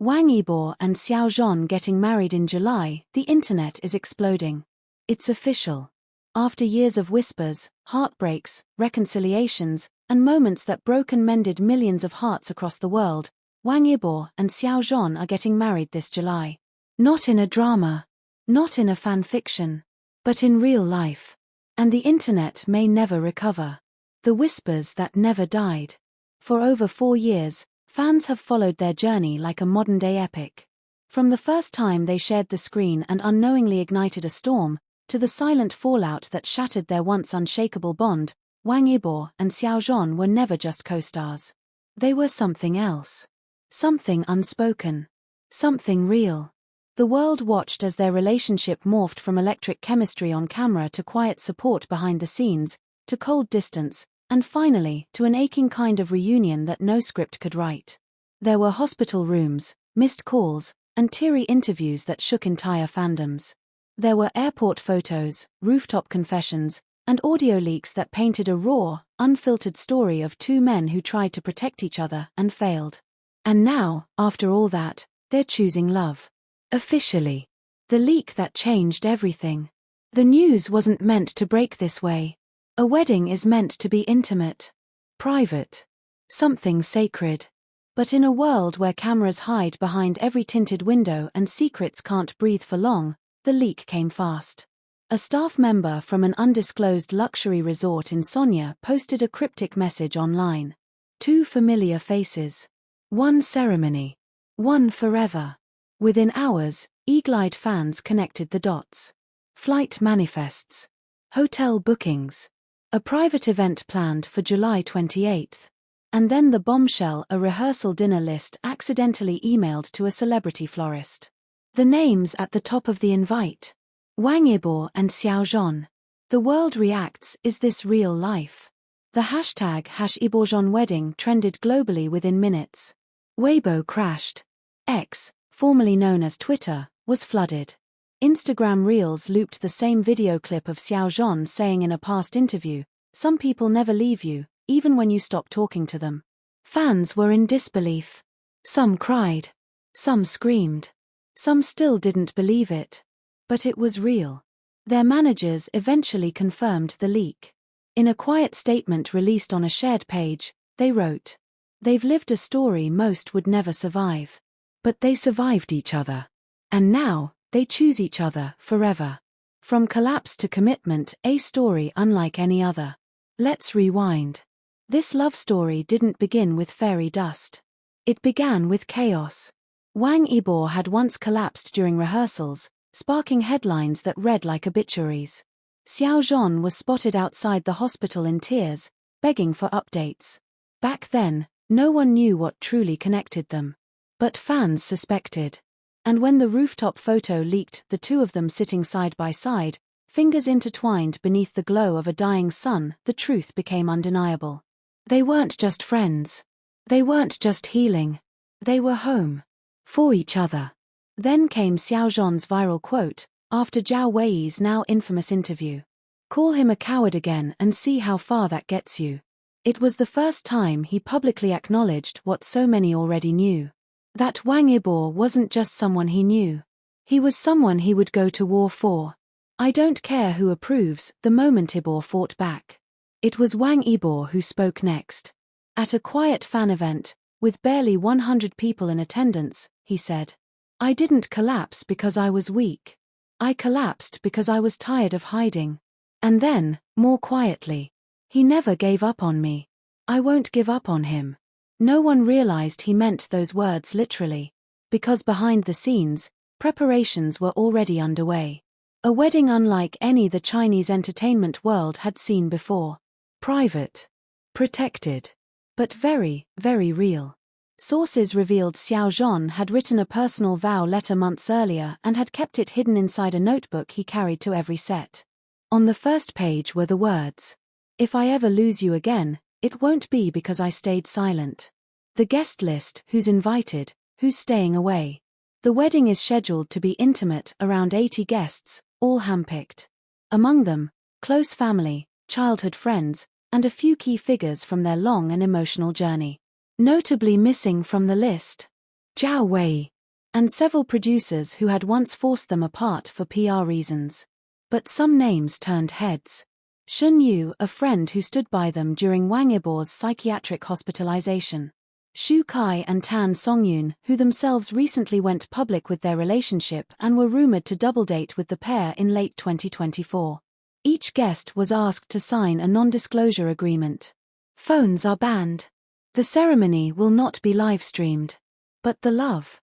Wang Yibo and Xiao Zhan getting married in July. The internet is exploding. It's official. After years of whispers, heartbreaks, reconciliations, and moments that broke and mended millions of hearts across the world, Wang Yibo and Xiao Zhan are getting married this July. Not in a drama. Not in a fan fiction. But in real life. And the internet may never recover. The whispers that never died. For over 4 years, fans have followed their journey like a modern-day epic. From the first time they shared the screen and unknowingly ignited a storm, to the silent fallout that shattered their once unshakable bond, Wang Yibo and Xiao Zhan were never just co-stars. They were something else. Something unspoken. Something real. The world watched as their relationship morphed from electric chemistry on camera to quiet support behind the scenes, to cold distance, and finally, to an aching kind of reunion that no script could write. There were hospital rooms, missed calls, and teary interviews that shook entire fandoms. There were airport photos, rooftop confessions, and audio leaks that painted a raw, unfiltered story of 2 men who tried to protect each other and failed. And now, after all that, they're choosing love. Officially. The leak that changed everything. The news wasn't meant to break this way. A wedding is meant to be intimate. Private. Something sacred. But in a world where cameras hide behind every tinted window and secrets can't breathe for long, the leak came fast. A staff member from an undisclosed luxury resort in Sonia posted a cryptic message online. 2 familiar faces. 1 ceremony. 1 forever. Within hours, eagle-eyed fans connected the dots. Flight manifests. Hotel bookings. A private event planned for July 28th. And then the bombshell, a rehearsal dinner list accidentally emailed to a celebrity florist. The names at the top of the invite. Wang Yibo and Xiao Zhan. The world reacts, is this real life? The hashtag #YiboZhan trended globally within minutes. Weibo crashed. X, formerly known as Twitter, was flooded. Instagram Reels looped the same video clip of Xiao Zhan saying in a past interview, "Some people never leave you, even when you stop talking to them." Fans were in disbelief. Some cried. Some screamed. Some still didn't believe it. But it was real. Their managers eventually confirmed the leak. In a quiet statement released on a shared page, they wrote, "They've lived a story most would never survive. But they survived each other. And now, they choose each other forever. From collapse to commitment, a story unlike any other." Let's rewind. This love story didn't begin with fairy dust. It began with chaos. Wang Yibo had once collapsed during rehearsals, sparking headlines that read like obituaries. Xiao Zhan was spotted outside the hospital in tears, begging for updates. Back then, no one knew what truly connected them. But fans suspected. And when the rooftop photo leaked, the 2 of them sitting side by side, fingers intertwined beneath the glow of a dying sun, the truth became undeniable. They weren't just friends. They weren't just healing. They were home. For each other. Then came Xiao Zhan's viral quote, after Zhao Wei's now infamous interview. "Call him a coward again and see how far that gets you." It was the first time he publicly acknowledged what so many already knew. That Wang Yibo wasn't just someone he knew. He was someone he would go to war for. "I don't care who approves," the moment Yibo fought back. It was Wang Yibo who spoke next. At a quiet fan event, with barely 100 people in attendance, he said, "I didn't collapse because I was weak. I collapsed because I was tired of hiding." And then, more quietly, "He never gave up on me. I won't give up on him." No one realized he meant those words literally. Because behind the scenes, preparations were already underway. A wedding unlike any the Chinese entertainment world had seen before. Private. Protected. But very, very real. Sources revealed Xiao Zhan had written a personal vow letter months earlier and had kept it hidden inside a notebook he carried to every set. On the first page were the words, "If I ever lose you again, it won't be because I stayed silent." The guest list, who's invited, who's staying away. The wedding is scheduled to be intimate, around 80 guests, all handpicked. Among them, close family, childhood friends, and a few key figures from their long and emotional journey. Notably missing from the list, Zhao Wei, and several producers who had once forced them apart for PR reasons. But some names turned heads. Shun Yu, a friend who stood by them during Wang Yibo's psychiatric hospitalization. Shu Kai and Tan Songyun, who themselves recently went public with their relationship and were rumored to double-date with the pair in late 2024. Each guest was asked to sign a non-disclosure agreement. Phones are banned. The ceremony will not be live-streamed. But the love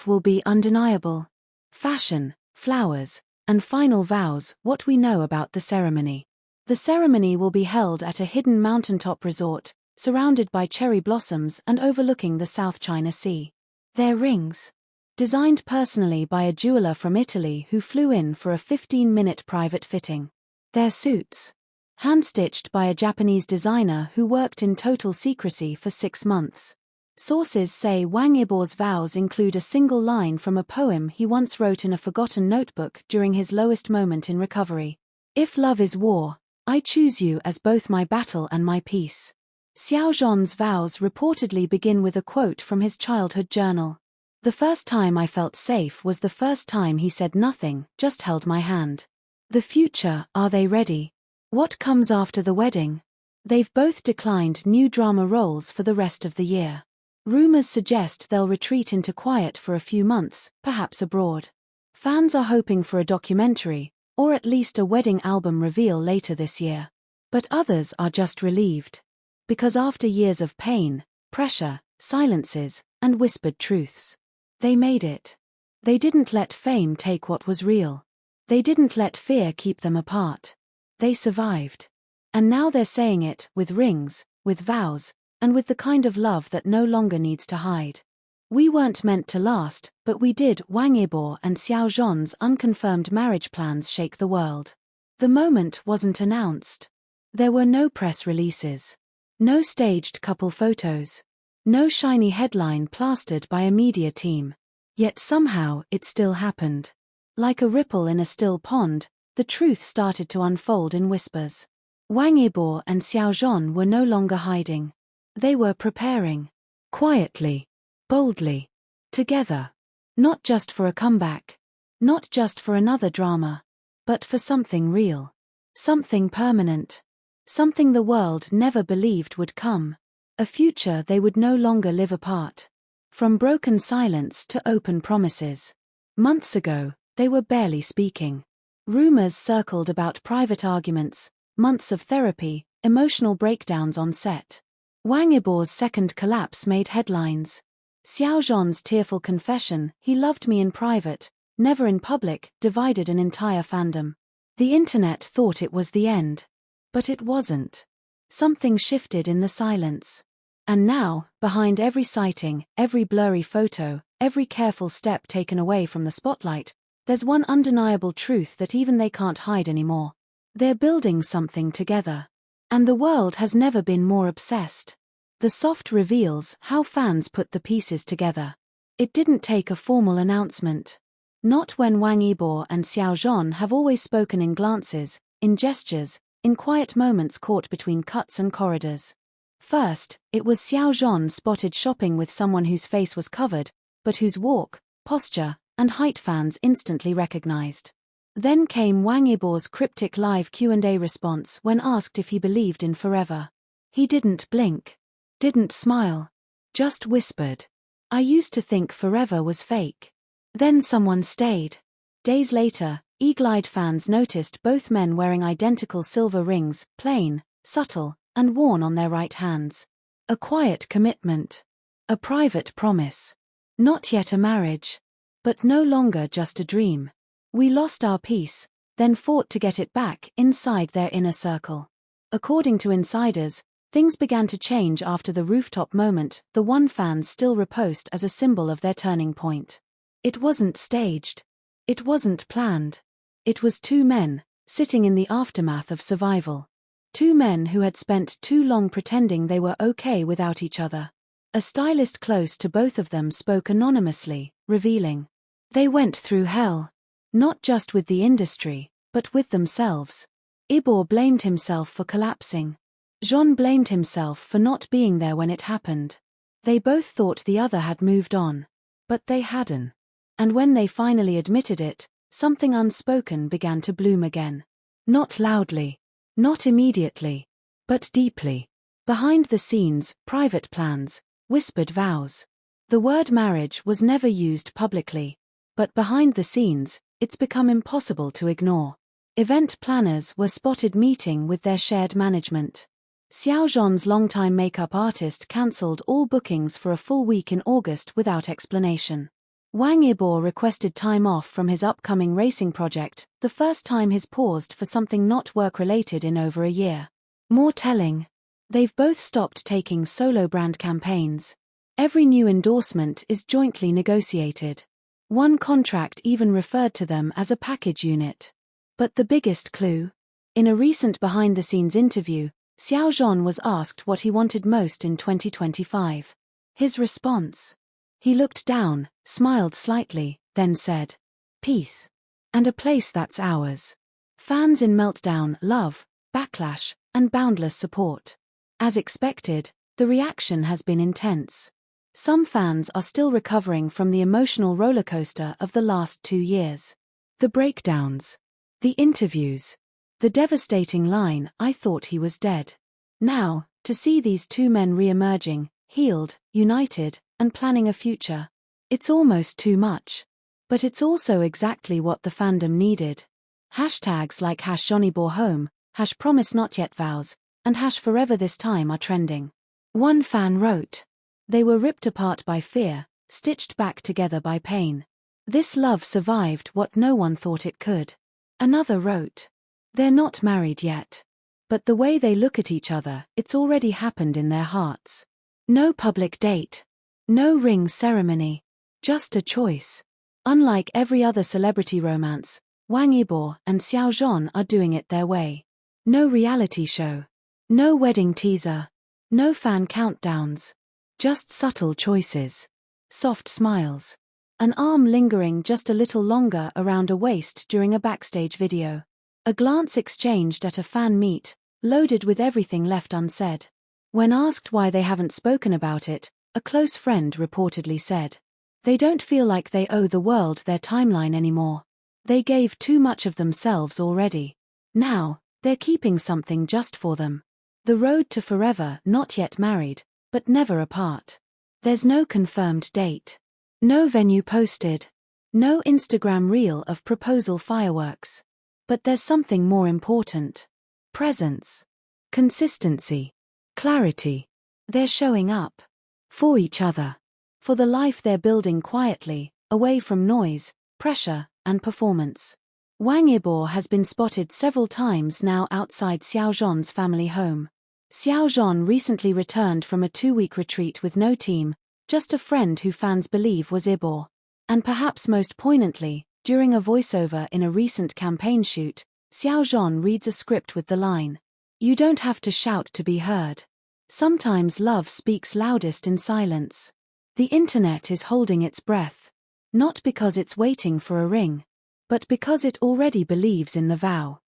will be undeniable. Fashion, flowers, and final vows. What we know about the ceremony. The ceremony will be held at a hidden mountaintop resort, surrounded by cherry blossoms and overlooking the South China Sea. Their rings, designed personally by a jeweler from Italy who flew in for a 15-minute private fitting. Their suits, hand-stitched by a Japanese designer who worked in total secrecy for 6 months. Sources say Wang Yibo's vows include a single line from a poem he once wrote in a forgotten notebook during his lowest moment in recovery. If love is war, I choose you as both my battle and my peace. Xiao Zhan's vows reportedly begin with a quote from his childhood journal. The first time I felt safe was the first time he said nothing, just held my hand. The future, are they ready? What comes after the wedding? They've both declined new drama roles for the rest of the year. Rumors suggest they'll retreat into quiet for a few months, perhaps abroad. Fans are hoping for a documentary, or at least a wedding album reveal later this year. But others are just relieved. Because after years of pain, pressure, silences, and whispered truths, they made it. They didn't let fame take what was real. They didn't let fear keep them apart. They survived. And now they're saying it, with rings, with vows, and with the kind of love that no longer needs to hide. We weren't meant to last, but we did. Wang Yibo and Xiao Zhan's unconfirmed marriage plans shake the world. The moment wasn't announced. There were no press releases. No staged couple photos. No shiny headline plastered by a media team. Yet somehow it still happened. Like a ripple in a still pond, the truth started to unfold in whispers. Wang Yibo and Xiao Zhan were no longer hiding. They were preparing. Quietly. Boldly. Together. Not just for a comeback. Not just for another drama. But for something real. Something permanent. Something the world never believed would come. A future they would no longer live apart. From broken silence to open promises. Months ago, they were barely speaking. Rumors circled about private arguments, months of therapy, emotional breakdowns on set. Wang Yibo's second collapse made headlines. Xiao Zhan's tearful confession, he loved me in private, never in public, divided an entire fandom. The internet thought it was the end. But it wasn't. Something shifted in the silence. And now, behind every sighting, every blurry photo, every careful step taken away from the spotlight, there's one undeniable truth that even they can't hide anymore. They're building something together. And the world has never been more obsessed. The soft reveals how fans put the pieces together. It didn't take a formal announcement. Not when Wang Yibo and Xiao Zhan have always spoken in glances, in gestures, in quiet moments caught between cuts and corridors. First, it was Xiao Zhan spotted shopping with someone whose face was covered, but whose walk, posture, and height fans instantly recognized. Then came Wang Yibo's cryptic live Q&A response when asked if he believed in forever. He didn't blink. Didn't smile. Just whispered. I used to think forever was fake. Then someone stayed. Days later, eagle-eyed fans noticed both men wearing identical silver rings, plain, subtle, and worn on their right hands. A quiet commitment. A private promise. Not yet a marriage. But no longer just a dream. We lost our peace, then fought to get it back inside their inner circle. According to insiders, things began to change after the rooftop moment, the one fans still repost as a symbol of their turning point. It wasn't staged. It wasn't planned. It was two men, sitting in the aftermath of survival. Two men who had spent too long pretending they were okay without each other. A stylist close to both of them spoke anonymously, revealing. They went through hell. Not just with the industry, but with themselves. Yibo blamed himself for collapsing. Zhan blamed himself for not being there when it happened. They both thought the other had moved on. But they hadn't. And when they finally admitted it, something unspoken began to bloom again. Not loudly. Not immediately. But deeply. Behind the scenes, private plans, whispered vows. The word marriage was never used publicly. But behind the scenes, it's become impossible to ignore. Event planners were spotted meeting with their shared management. Xiao Zhan's longtime makeup artist cancelled all bookings for a full week in August without explanation. Wang Yibo requested time off from his upcoming racing project, the first time he's paused for something not work-related in over a year. More telling, they've both stopped taking solo brand campaigns. Every new endorsement is jointly negotiated. One contract even referred to them as a package unit. But the biggest clue? In a recent behind-the-scenes interview, Xiao Zhan was asked what he wanted most in 2025. His response? He looked down, smiled slightly, then said, "Peace. And a place that's ours." Fans in meltdown, love, backlash, and boundless support. As expected, the reaction has been intense. Some fans are still recovering from the emotional rollercoaster of the last 2 years. The breakdowns. The interviews. The devastating line, "I thought he was dead." Now, to see these two men re-emerging, healed, united, and planning a future. It's almost too much. But it's also exactly what the fandom needed. Hashtags like #JohnnyBoreHome, #PromiseNotYetVows, and #Forever This Time are trending. One fan wrote, "They were ripped apart by fear, stitched back together by pain. This love survived what no one thought it could." Another wrote, "They're not married yet. But the way they look at each other, it's already happened in their hearts. No public date. No ring ceremony. Just a choice." Unlike every other celebrity romance, Wang Yibo and Xiao Zhan are doing it their way. No reality show. No wedding teaser. No fan countdowns. Just subtle choices. Soft smiles. An arm lingering just a little longer around a waist during a backstage video. A glance exchanged at a fan meet, loaded with everything left unsaid. When asked why they haven't spoken about it, a close friend reportedly said, "They don't feel like they owe the world their timeline anymore. They gave too much of themselves already. Now, they're keeping something just for them. The road to forever, not yet married, but never apart." There's no confirmed date. No venue posted. No Instagram reel of proposal fireworks. But there's something more important. Presence. Consistency. Clarity. They're showing up. For each other. For the life they're building quietly, away from noise, pressure, and performance. Wang Yibo has been spotted several times now outside Xiao Zhan's family home. Xiao Zhan recently returned from a 2-week retreat with no team, just a friend who fans believe was Yibo. And perhaps most poignantly, during a voiceover in a recent campaign shoot, Xiao Zhan reads a script with the line, "You don't have to shout to be heard. Sometimes love speaks loudest in silence." The internet is holding its breath. Not because it's waiting for a ring, but because it already believes in the vow.